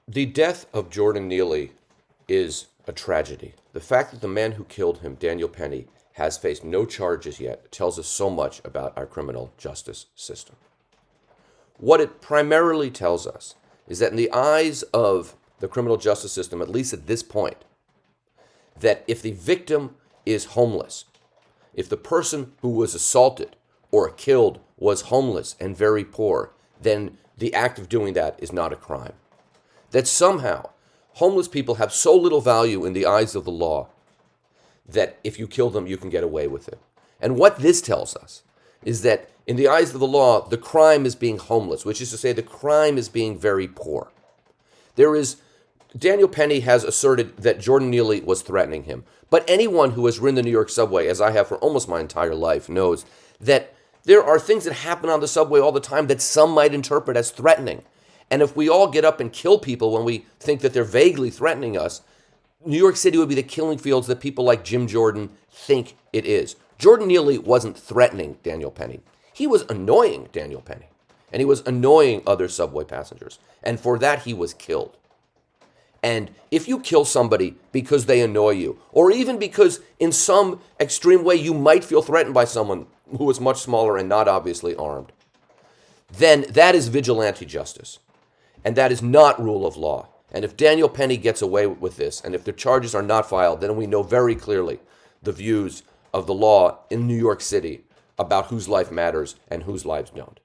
The death of Jordan Neely is a tragedy. The fact that the man who killed him, Daniel Penny, has faced no charges yet tells us so much about our criminal justice system. What it primarily tells us is that in the eyes of the criminal justice system, at least at this point, that if the victim is homeless, if the person who was assaulted or killed was homeless and very poor, then the act of doing that is not a crime. That somehow homeless people have so little value in the eyes of the law that if you kill them, you can get away with it. And what this tells us is that in the eyes of the law, the crime is being homeless, which is to say the crime is being very poor. Daniel Penny has asserted that Jordan Neely was threatening him. But anyone who has ridden the New York subway, as I have for almost my entire life, knows that there are things that happen on the subway all the time that some might interpret as threatening. And if we all get up and kill people when we think that they're vaguely threatening us, New York City would be the killing fields that people like Jim Jordan think it is. Jordan Neely wasn't threatening Daniel Penny. He was annoying Daniel Penny. And he was annoying other subway passengers. And for that, he was killed. And if you kill somebody because they annoy you, or even because in some extreme way you might feel threatened by someone who is much smaller and not obviously armed, then that is vigilante justice. And that is not rule of law. And if Daniel Penny gets away with this, and if the charges are not filed, then we know very clearly the views of the law in New York City about whose life matters and whose lives don't.